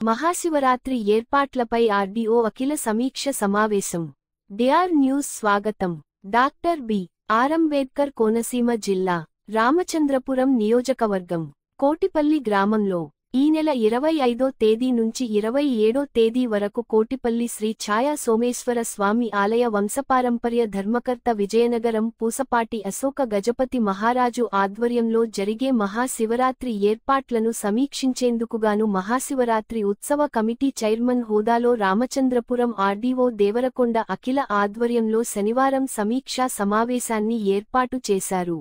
మహాశివరాత్రి ఏర్పాట్లపై ఆర్డీఓ అఖిల సమీక్ష సమావేశం. డిఆర్ న్యూస్ స్వాగతం. Doctor B R. అంబేడ్కర్ కోనసీమ జిల్లా రామచంద్రపురం నియోజకవర్గం కోటిపల్లి గ్రామంలో ఈ నెల 25వ తేదీ నుంచి 27వ తేదీ వరకు కోటిపల్లి శ్రీ ఛాయా సోమేశ్వర స్వామి ఆలయ వంశపారంపర్య ధర్మకర్త విజయనగరం పూసపాటి అశోక గజపతి మహారాజు ఆధ్వర్యంలో జరిగే మహాశివరాత్రి ఏర్పాట్లను సమీక్షించేందుకుగాను మహాశివరాత్రి ఉత్సవ కమిటీ చైర్మన్ హోదాలో రామచంద్రపురం ఆర్డీఓ దేవరకొండ అఖిల ఆధ్వర్యంలో శనివారం సమీక్షా సమావేశాన్ని ఏర్పాటు చేశారు.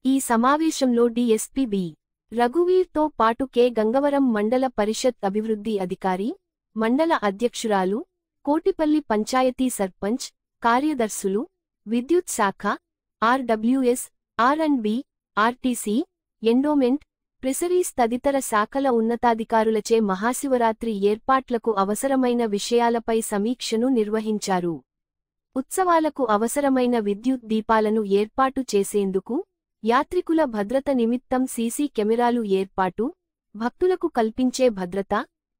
ఈ సమావేశంలో డీఎస్పీ బి. రఘువీర్తో పాటు కె. గంగవరం మండల పరిషత్ అభివృద్ధి అధికారి, మండల అధ్యక్షురాలు, కోటిపల్లి పంచాయతీ సర్పంచ్, కార్యదర్శులు, విద్యుత్ శాఖ, ఆర్డబ్ల్యూఎస్, ఆర్&బి, ఆర్టీసీ, ఎండోమెంట్, ఫిషరీస్ తదితర శాఖల ఉన్నతాధికారులచే మహాశివరాత్రి ఏర్పాట్లకు అవసరమైన విషయాలపై సమీక్షను నిర్వహించారు. ఉత్సవాలకు అవసరమైన విద్యుత్ దీపాలను ఏర్పాటు చేసేందుకు, యాత్రికుల భద్రత నిమిత్తం సీసీ కెమెరాలు ఏర్పాటు, భక్తులకు కల్పించే భద్రత,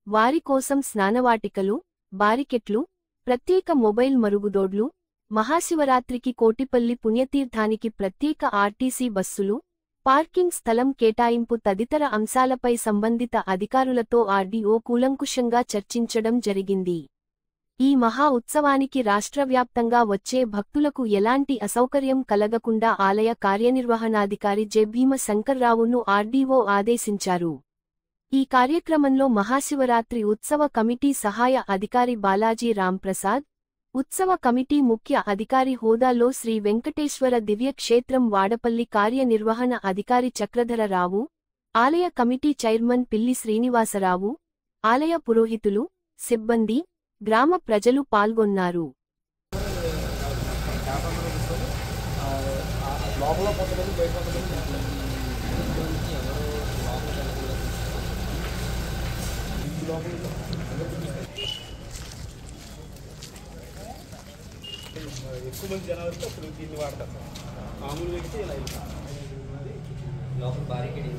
వారి కోసం స్నానవాటికలు, బారికెట్లు, ప్రత్యేక మొబైల్ మరుగుదొడ్లు, మహాశివరాత్రికి కోటిపల్లి పుణ్యతీర్థానికి ప్రత్యేక ఆర్టీసీ బస్సులు, పార్కింగ్ స్థలం కేటాయింపు తదితర అంశాలపై సంబంధిత అధికారులతో ఆర్డీఓ కూలంకుషంగా చర్చించడం జరిగింది. ఈ మహా ఉత్సవానికి రాష్ట్రవ్యాప్తంగా వచ్చే భక్తులకు ఎలాంటి అసౌకర్యం కలగకుండా ఆలయ కార్యనిర్వహణాధికారి జె. భీమ శంకర్రావును ఆర్డీఓ ఆదేశించారు. ఈ కార్యక్రమంలో మహాశివరాత్రి ఉత్సవ కమిటీ సహాయ అధికారి బాలాజీ రాంప్రసాద్, ఉత్సవ కమిటీ ముఖ్య అధికారి హోదాలో శ్రీ వెంకటేశ్వర దివ్యక్షేత్రం వాడపల్లి కార్యనిర్వహణ అధికారి చక్రధరరావు, ఆలయ కమిటీ చైర్మన్ పిల్లి శ్రీనివాసరావు, ఆలయ పురోహితులు, సిబ్బంది, గ్రామ ప్రజలు పాల్గొన్నారు. ఎక్కువ మంది జనాలు వస్తే అప్పుడు దీన్ని వాడతారు. మామూలు వ్యక్తి ఇలా లోపల బారికేడ్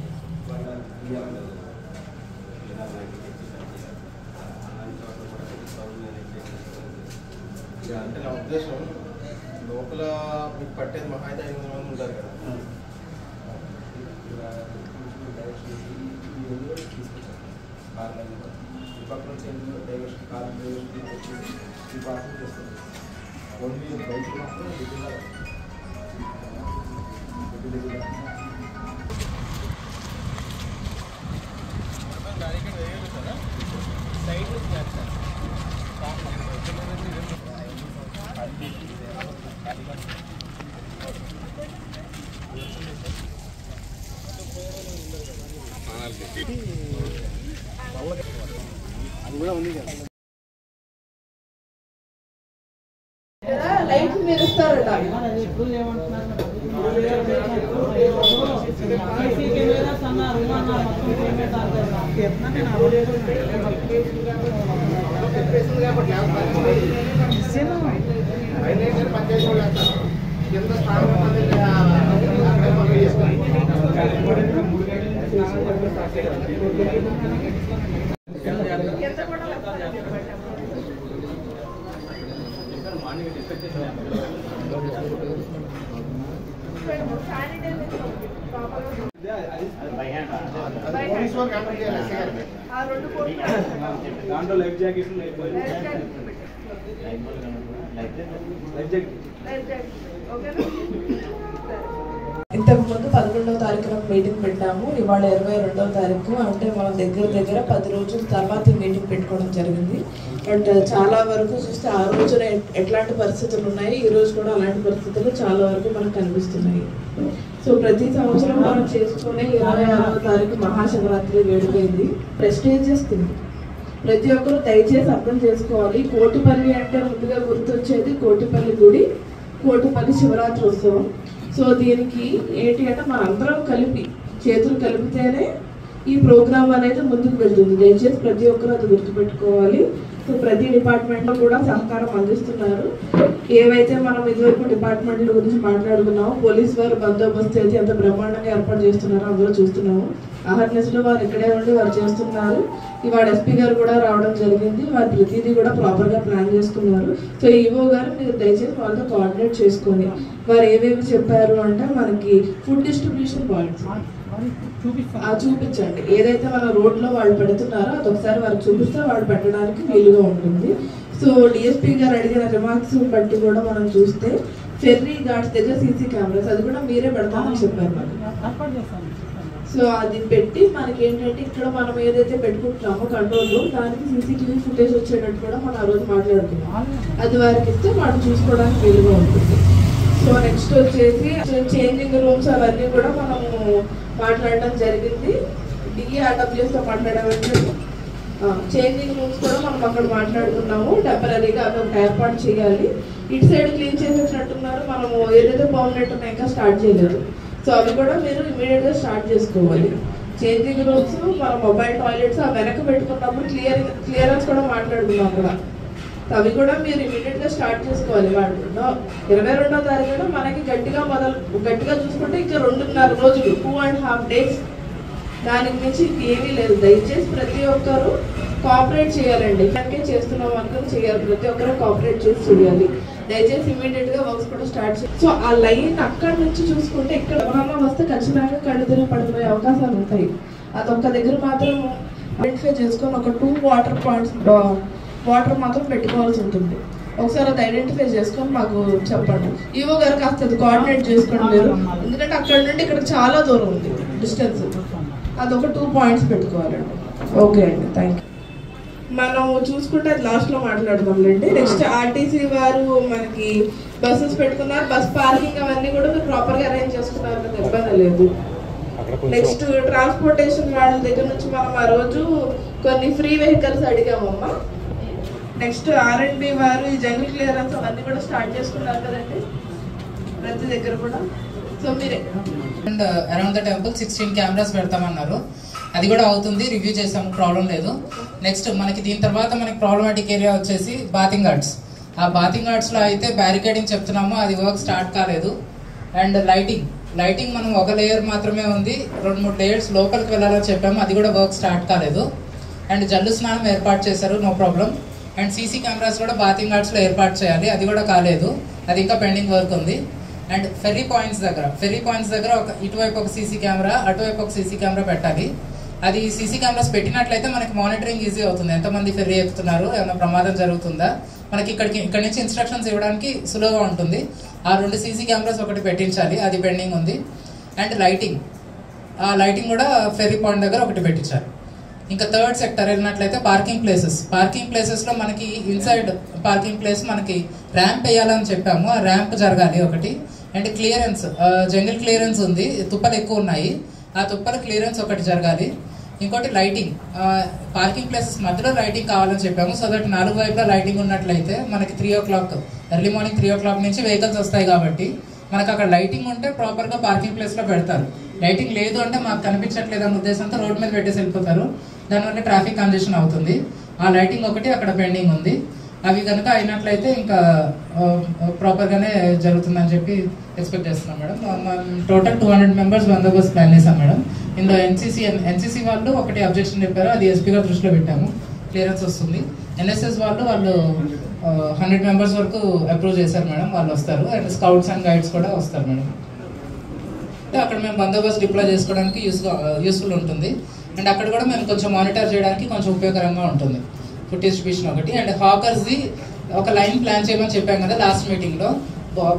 అంటే నా ఉద్దేశం లోపల మీకు పట్టేది మహా అయితే 500 మంది ఉంటారు కదా. ఈ పక్క నుంచి డైవర్షన్ కార్ డైవర్షన్ ఈ పార్టీ చేస్తారు. ఓన్లీ బైక్ మాత్రం సైడ్ అది కూడా ఉంది కదా. లైట్ మీరు ఇస్తారట. దాంట్లో లైఫ్ జాకెట్ ఇంతకు ముందు 11వ తారీఖున మీటింగ్ పెట్టాము. ఇవాళ 22వ తారీఖు, అంటే మనం దగ్గర 10 రోజుల తర్వాత మీటింగ్ పెట్టుకోవడం జరిగింది. బట్ చాలా వరకు చూస్తే ఆ రోజున ఎట్లాంటి పరిస్థితులు ఉన్నాయి, ఈ రోజు కూడా అలాంటి పరిస్థితులు చాలా వరకు మనకు కనిపిస్తున్నాయి. సో ప్రతి సంవత్సరం మనం చేసుకునే 26వ తారీఖు మహాశివరాత్రి వేడుకైంది. Prestigious thing. ప్రతి ఒక్కరు దయచేసి అర్థం చేసుకోవాలి. కోటిపల్లి అంటే ముందుగా గుర్తొచ్చేది కోటిపల్లి గుడి, కోటిపల్లి శివరాత్రి ఉత్సవం. సో దీనికి ఏంటి అంటే మనందరం కలిపి చేతులు కలిపితేనే ఈ ప్రోగ్రామ్ అనేది ముందుకు వెళ్తుంది. దయచేసి ప్రతి ఒక్కరు అది గుర్తుపెట్టుకోవాలి. సో ప్రతి డిపార్ట్మెంట్లో కూడా సహకారం అందిస్తున్నారు. ఏవైతే మనం ఇదివరకు డిపార్ట్మెంట్ల గురించి మాట్లాడుకున్నామో పోలీస్ వారు బందోబస్తు అయితే ఎంత బ్రహ్మాండంగా ఏర్పాటు చేస్తున్నారో అందరూ చూస్తున్నాము. అహర్నిశలు వారు ఇక్కడే ఉండి వారు చేస్తున్నారు. ఇవాళ ఎస్పీ గారు కూడా రావడం జరిగింది. వారు ప్రతిదీ కూడా ప్రాపర్గా ప్లాన్ చేసుకున్నారు. సో ఈవో గారు మీరు దయచేసి వాళ్ళతో కోఆర్డినేట్ చేసుకొని వారు ఏవేవి చెప్పారు అంటే మనకి ఫుడ్ డిస్ట్రిబ్యూషన్ పాయింట్స్ చూపించండి. ఏదైతే మన రోడ్లో వాళ్ళు పెడుతున్నారో అది ఒకసారి వారికి చూపిస్తే వాళ్ళు పెట్టడానికి వీలుగా ఉంటుంది. సో డిఎస్పీ గారు అడిగిన రిమార్క్స్ బట్టి కూడా మనం చూస్తే ఫెర్రీ ఘాట్స్ దగ్గర సీసీ కెమెరాస్ అది కూడా మీరే పెడతామని చెప్పారు మనకి. సో అది పెట్టి మనకి ఏంటంటే ఇక్కడ మనం ఏదైతే పెట్టుకుంటున్నామో కంట్రోల్ రూమ్ దానికి సీసీటీవీ ఫుటేజ్ వచ్చేటట్టు కూడా మనం ఆ రోజు మాట్లాడుకున్నాం. అది వారికి ఇస్తే వాళ్ళు చూసుకోవడానికి వీలుగా ఉంటుంది. సో నెక్స్ట్ వచ్చేసి చేంజింగ్ రూమ్స్ అవన్నీ కూడా మనము మాట్లాడడం జరిగింది. డిఆర్డబ్ల్యూఎస్తో మాట్లాడామంటే చేంజింగ్ రూమ్స్ కూడా మనం అక్కడ మాట్లాడుకున్నాము. టెంపరీగా అవి ఒకటి ఏర్పాటు చేయాలి. ఇటు సైడ్ క్లీన్ చేసేసినట్టున్నారు. మనము ఏదైతే పర్మనెంట్ ఉన్నాయో ఇంకా స్టార్ట్ చేయలేదు. సో అవి కూడా మీరు ఇమీడియట్గా స్టార్ట్ చేసుకోవాలి. చేంజింగ్ రూమ్స్ మన మొబైల్ టాయిలెట్స్ ఆ వెనక పెట్టుకున్నప్పుడు క్లియరెన్స్ కూడా మాట్లాడుకున్నాం అక్కడ. అవి కూడా మీరు ఇమీడియట్గా స్టార్ట్ చేసుకోవాలి. వాళ్ళు 22వ తారీఖున మనకి గట్టిగా చూసుకుంటే ఇంకా 2.5 రోజులు 2.5 days. దానికి మించి ఏమీ లేదు. దయచేసి ప్రతి ఒక్కరు కోఆపరేట్ చేయాలండి. ఇక్కడికే చేస్తున్నాం అనుకుని చేయాలి. ప్రతి ఒక్కరు కోఆపరేట్ చేసి చేయాలి. దయచేసి ఇమీడియట్గా వర్క్స్ కూడా స్టార్ట్ చేయాలి. సో ఆ లైన్ అక్కడి నుంచి చూసుకుంటే ఇక్కడ ఎవరన్నా వస్తే ఖచ్చితంగా కళ్ళు తిరిగి పడిపోయే అవకాశాలు ఉంటాయి. అదొక్క దగ్గర మాత్రం ఐడెంటిఫై చేసుకొని ఒక 2 వాటర్ పాయింట్స్ వాటర్ మాత్రం పెట్టుకోవాల్సి ఉంటుంది. ఒకసారి అది ఐడెంటిఫై చేసుకొని మాకు చెప్పండి. ఈవో గారు కాస్త అది కోఆర్డినేట్ చేసుకోండి మీరు. ఎందుకంటే అక్కడ నుండి ఇక్కడ చాలా దూరం ఉంది డిస్టెన్స్. అదొక 2 పాయింట్స్ పెట్టుకోవాలండి. ఓకే అండి, థ్యాంక్ యూ. మనం చూసుకుంటే అది లాస్ట్లో మాట్లాడుకోండి. నెక్స్ట్ ఆర్టీసీ వారు మనకి బస్సెస్ పెట్టుకున్నారు. బస్ పార్కింగ్ అవన్నీ కూడా మీరు ప్రాపర్గా అరేంజ్ చేసుకున్నారు కదా, ఇబ్బంది లేదు. నెక్స్ట్ ట్రాన్స్పోర్టేషన్ వాళ్ళ దగ్గర నుంచి మనం ఆ రోజు కొన్ని ఫ్రీ వెహికల్స్ అడిగామమ్మా. నెక్స్ట్ R&B వారు ఈ జంగిల్ క్లియరెన్స్ అవన్నీ కూడా స్టార్ట్ చేసుకున్నారు కదండి ప్రతి దగ్గర కూడా. సో మీరే and around the temple 16 cameras పెడతామన్నారు. అది కూడా అవుతుంది, రివ్యూ చేసాము, ప్రాబ్లం లేదు. నెక్స్ట్ మనకి దీని తర్వాత మనకి ప్రాబ్లమాటిక్ ఏరియా వచ్చేసి బాతింగ్ గార్డ్స్. ఆ బాతింగ్ గార్డ్స్లో అయితే బ్యారికేడింగ్ చెప్తున్నాము, అది వర్క్ స్టార్ట్ కాలేదు. అండ్ లైటింగ్ మనం ఒక లేయర్ మాత్రమే ఉంది, 2-3 లేయర్స్ లోపలికి వెళ్ళాలని చెప్పాము, అది కూడా వర్క్ స్టార్ట్ కాలేదు. అండ్ జల్లు స్నానం ఏర్పాటు చేశారు, no problem. And CC cameras కూడా బాతింగ్ గార్డ్స్లో ఏర్పాటు చేయాలి, అది కూడా కాలేదు, అది ఇంకా పెండింగ్ వర్క్ ఉంది. అండ్ ఫెర్రీ పాయింట్స్ దగ్గర ఇటువైపు ఒక సీసీ కెమెరా, అటువైపు ఒక సీసీ కెమెరా పెట్టాలి. అది సీసీ కెమెరాస్ పెట్టినట్లయితే మనకి మానిటరింగ్ ఈజీ అవుతుంది. ఎంతమంది ఫెర్రీ ఎక్కుతున్నారు, ఏమైనా ప్రమాదం జరుగుతుందా, మనకి ఇక్కడి నుంచి ఇన్స్ట్రక్షన్స్ ఇవ్వడానికి సులువుగా ఉంటుంది. ఆ 2 సీసీ కెమెరాస్ ఒకటి పెట్టించాలి, అది పెండింగ్ ఉంది. అండ్ లైటింగ్ కూడా ఫెర్రీ పాయింట్ దగ్గర ఒకటి పెట్టించాలి. ఇంకా థర్డ్ సెక్టర్ వెళ్ళినట్లయితే పార్కింగ్ ప్లేసెస్లో మనకి ఇన్సైడ్ పార్కింగ్ ప్లేస్ మనకి ర్యాంప్ వేయాలని చెప్పాము, ఆ ర్యాంప్ జరగాలి ఒకటి. అండ్ క్లియరెన్స్, జంగిల్ క్లియరెన్స్ ఉంది, తుప్పలు ఎక్కువ ఉన్నాయి, ఆ తుప్పల క్లియరెన్స్ ఒకటి జరగాలి. ఇంకోటి లైటింగ్, పార్కింగ్ ప్లేసెస్ మధ్యలో లైటింగ్ కావాలని చెప్పాము. సో దట్ 4 వైపులా లైటింగ్ ఉన్నట్లయితే మనకి 3 o'clock ఎర్లీ మార్నింగ్ 3 o'clock నుంచి వెహికల్స్ వస్తాయి కాబట్టి మనకు అక్కడ లైటింగ్ ఉంటే ప్రాపర్గా పార్కింగ్ ప్లేస్లో పెడతారు. లైటింగ్ లేదు అంటే మాకు కనిపించట్లేదు అనే ఉద్దేశంతో రోడ్ మీద పెట్టేసి వెళ్ళిపోతారు, దానివల్ల ట్రాఫిక్ కంజెషన్ అవుతుంది. ఆ లైటింగ్ ఒకటి అక్కడ పెండింగ్ ఉంది. అవి కనుక అయినట్లయితే ఇంకా ప్రాపర్గానే జరుగుతుందని చెప్పి ఎక్స్పెక్ట్ చేస్తున్నాం మేడం. టోటల్ 200 members బందోబస్తు ప్లాన్ చేశాం మేడం. ఇందులో ఎన్సీసీ వాళ్ళు ఒకటి అబ్జెక్షన్ చెప్పారు, అది ఎస్పీ గారు దృష్టిలో పెట్టాము, క్లియరెన్స్ వస్తుంది. NSS వాళ్ళు 100 members వరకు అప్రూవ్ చేశారు మేడం, వాళ్ళు వస్తారు. అండ్ స్కౌట్స్ అండ్ గైడ్స్ కూడా వస్తారు మేడం. అక్కడ మేము బందోబస్తు డిప్లాయ్ చేసుకోవడానికి యూస్ఫుల్ ఉంటుంది. అండ్ అక్కడ కూడా మేము కొంచెం మానిటర్ చేయడానికి కొంచెం ఉపయోగకరంగా ఉంటుంది. ఫుడ్ డిస్ట్రిబ్యూషన్ ఒకటి. అండ్ హాకర్స్ది ఒక లైన్ ప్లాన్ చేయమని చెప్పాం కదా లాస్ట్ మీటింగ్లో.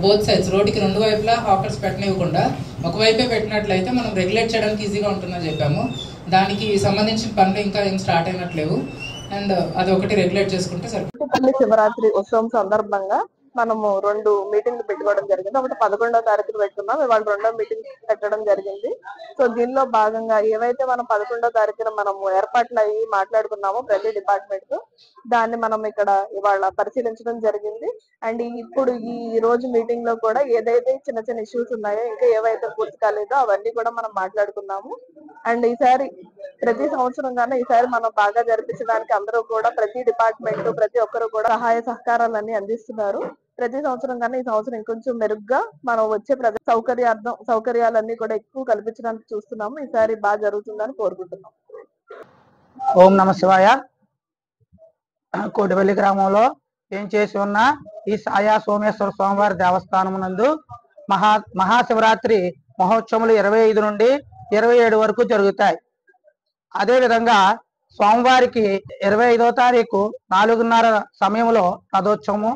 బోత్ సైడ్స్ రోడ్డుకి 2 వైపులా హాకర్స్ పెట్టనివ్వకుండా ఒకవైపే పెట్టినట్లయితే మనం రెగ్యులేట్ చేయడానికి ఈజీగా ఉంటుందని చెప్పాము. దానికి సంబంధించిన పనులు ఇంకా ఏం స్టార్ట్ అయినట్లేవు. అండ్ అది ఒకటి రెగ్యులేట్ చేసుకుంటే సరిపోతుంది. శివరాత్రి ఉత్సవం సందర్భంగా మనము 2 మీటింగ్లు పెట్టుకోవడం జరిగింది. ఒకటి 11వ తారీఖున పెట్టుకున్నాం, ఇవాళ 2వ మీటింగ్ పెట్టడం జరిగింది. సో దీనిలో భాగంగా ఏవైతే మనం 11వ తారీఖున మనము ఏర్పాట్లు అయ్యి మాట్లాడుకున్నామో ప్రతి డిపార్ట్మెంట్, దాన్ని మనం ఇక్కడ ఇవాళ పరిశీలించడం జరిగింది. అండ్ ఇప్పుడు ఈ రోజు మీటింగ్ లో కూడా ఏదైతే చిన్న చిన్న ఇష్యూస్ ఉన్నాయో, ఇంకా ఏవైతే పూర్తి కాలేదో అవన్నీ కూడా మనం మాట్లాడుకున్నాము. అండ్ ఈసారి ప్రతి సంవత్సరం కన్నా ఈసారి మనం బాగా జరిపించడానికి అందరూ కూడా ప్రతి డిపార్ట్మెంట్ ప్రతి ఒక్కరు కూడా సహాయ సహకారాలన్నీ అందిస్తున్నారు. ప్రతి సంవత్సరం కన్నా ఈ సంవత్సరం ఇంకొంచెం మెరుగ్గా మనం వచ్చే సౌకర్యాలన్నీ కూడా ఎక్కువ కల్పించడానికి చూస్తున్నాము. ఈసారి బాగా జరుగుతుందని కోరుకుంటున్నాం. ఓం నమ శివాయ. కోటిపల్లి గ్రామంలో ఏం చేసి ఉన్న ఈ సాయా సోమేశ్వర స్వామివారి దేవస్థానం నందు మహాశివరాత్రి మహోత్సవములు 25 నుండి 27 వరకు జరుగుతాయి. అదే విధంగా స్వామివారికి 25వ తారీఖు 4:30 సమయంలో రథోత్సవము,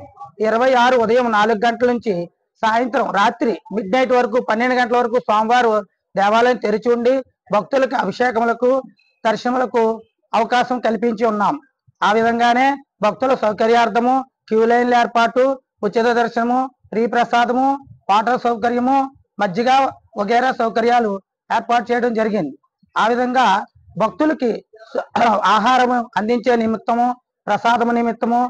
26 ఉదయం 4 గంటల నుంచి సాయంత్రం రాత్రి మిడ్ నైట్ వరకు 12 గంటల వరకు స్వామివారు దేవాలయం తెరిచి ఉండి భక్తులకు అభిషేకములకు దర్శనములకు అవకాశం కల్పించి ఉన్నాం. ఆ విధంగానే భక్తుల సౌకర్యార్థము క్యూ లైన్ల ఏర్పాటు, ఉచిత దర్శనము, ఫ్రీ ప్రసాదము, వాటర్ సౌకర్యము, మజ్జిగ వగైరా సౌకర్యాలు ఏర్పాటు చేయడం జరిగింది. ఆ విధంగా భక్తులకి ఆహారం అందించే నిమిత్తము, ప్రసాదము నిమిత్తము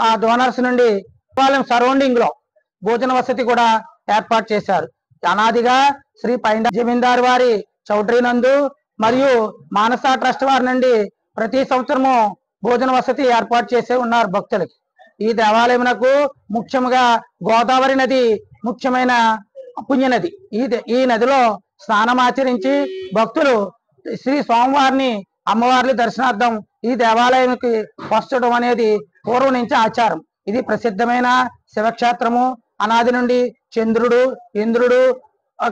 ఆ డోనర్స్ నుండి దేవాలయం సరౌండింగ్ లో భోజన వసతి కూడా ఏర్పాటు చేశారు. అనాదిగా శ్రీ పైండ జమీందారు వారి చౌటరీ నందు మరియు మానస ట్రస్ట్ వారి నుండి ప్రతి సంవత్సరము భోజన వసతి ఏర్పాటు చేసే ఉన్నారు భక్తులకి. ఈ దేవాలయమునకు ముఖ్యంగా గోదావరి నది ముఖ్యమైన పుణ్యనది. ఈ నదిలో స్నానమాచరించి భక్తులు శ్రీ స్వామివారిని అమ్మవార్ల దర్శనార్థం ఈ దేవాలయానికి వస్తడం అనేది పూర్వం నుంచి ఆచారం. ఇది ప్రసిద్ధమైన శివక్షేత్రము. అనాది నుండి చంద్రుడు, ఇంద్రుడు,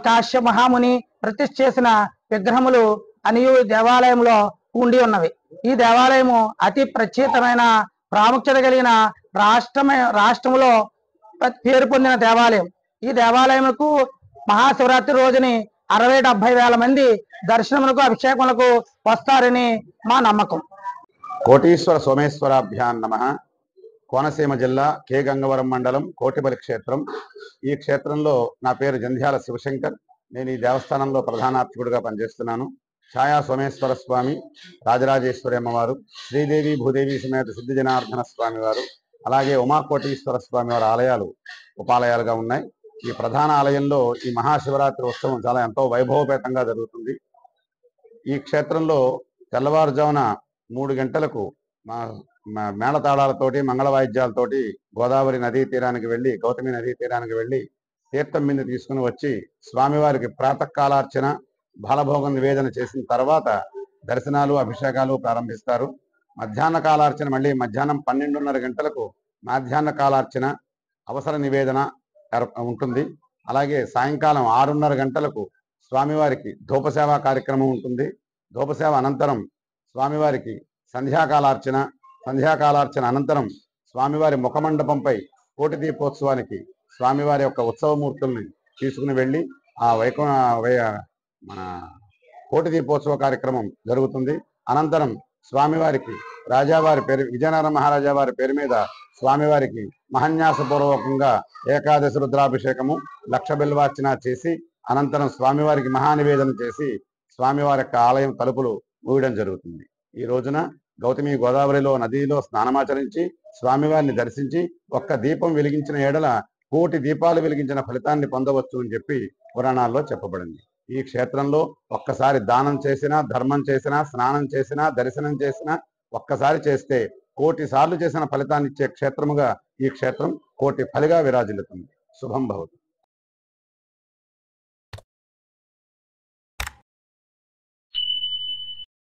కాశ్య మహాముని ప్రతిష్ఠ చేసిన విగ్రహములు అనియు దేవాలయంలో ఉండి ఉన్నవి. ఈ దేవాలయము అతి ప్రత్యేకమైన ప్రాముఖ్యత కలిగిన రాష్ట్రంలో పేరు పొందిన దేవాలయం. ఈ దేవాలయముకు మహాశివరాత్రి రోజుని 60-70 వేల మంది దర్శనములకు అభిషేకములకు వస్తారని మా నమ్మకం. కోటీశ్వర సోమేశ్వరాభ్యాం నమః. కోనసీమ జిల్లా కే గంగవరం మండలం కోటిపల్లి క్షేత్రం. ఈ క్షేత్రంలో నా పేరు జంధ్యాల శివశంకర్. నేను ఈ దేవస్థానంలో ప్రధానార్చకుడిగా పనిచేస్తున్నాను. ఛాయా సోమేశ్వర స్వామి, రాజరాజేశ్వరి అమ్మవారు, శ్రీదేవి భూదేవి సమేత సిద్ధి జనార్దన స్వామి వారు, అలాగే ఉమాకోటీశ్వర స్వామి వారి ఆలయాలు ఉపాలయాలుగా ఉన్నాయి. ఈ ప్రధాన ఆలయంలో ఈ మహాశివరాత్రి ఉత్సవం చాలా ఎంతో వైభవపేతంగా జరుగుతుంది. ఈ క్షేత్రంలో తెల్లవారుజామున 3 గంటలకు మేళతాళాలతోటి మంగళ వాయిద్యాలతోటి గోదావరి నదీ తీరానికి వెళ్ళి, గౌతమి నదీ తీరానికి వెళ్ళి తీర్థం బిందె తీసుకుని వచ్చి స్వామివారికి ప్రాతకాలార్చన, బాలభోగం నివేదన చేసిన తర్వాత దర్శనాలు, అభిషేకాలు ప్రారంభిస్తారు. మధ్యాహ్న కాలార్చన మళ్ళీ మధ్యాహ్నం 12:30 గంటలకు మధ్యాహ్న కాలార్చన, అవసర నివేదన ఉంటుంది. అలాగే సాయంకాలం 6:30 గంటలకు స్వామివారికి ధూపసేవ కార్యక్రమం ఉంటుంది. ధూపసేవ అనంతరం స్వామివారికి సంధ్యాకాలార్చన అనంతరం స్వామివారి ముఖమండపంపై కోటి దీపోత్సవానికి స్వామివారి యొక్క ఉత్సవమూర్తుల్ని తీసుకుని వెళ్ళి ఆ మన కోటి దీపోత్సవ కార్యక్రమం జరుగుతుంది. అనంతరం స్వామివారికి రాజావారి పేరు, విజయనగర మహారాజా వారి పేరు మీద స్వామివారికి మహాన్యాసపూర్వకంగా ఏకాదశి రుద్రాభిషేకము, 1,00,000 బిల్వార్చన చేసి అనంతరం స్వామివారికి మహానివేదన చేసి స్వామివారి యొక్క ఆలయం తలుపులు మూయడం జరుగుతుంది. ఈ రోజున గౌతమి గోదావరిలో నదిలో స్నానమాచరించి స్వామివారిని దర్శించి ఒక్క దీపం వెలిగించిన ఎడల 1,000,000 దీపాలు వెలిగించిన ఫలితాన్ని పొందవచ్చు అని చెప్పి పురాణాల్లో చెప్పబడింది. ఈ క్షేత్రంలో ఒక్కసారి దానం చేసినా, ధర్మం చేసినా, స్నానం చేసినా, దర్శనం చేసినా ఒక్కసారి చేస్తే 1,000,000 సార్లు చేసిన ఫలితాన్ని ఇచ్చే క్షేత్రముగా ఈ క్షేత్రం 1,000,000 ఫలిగా విరాజిల్లుతుంది. శుభం భవతు.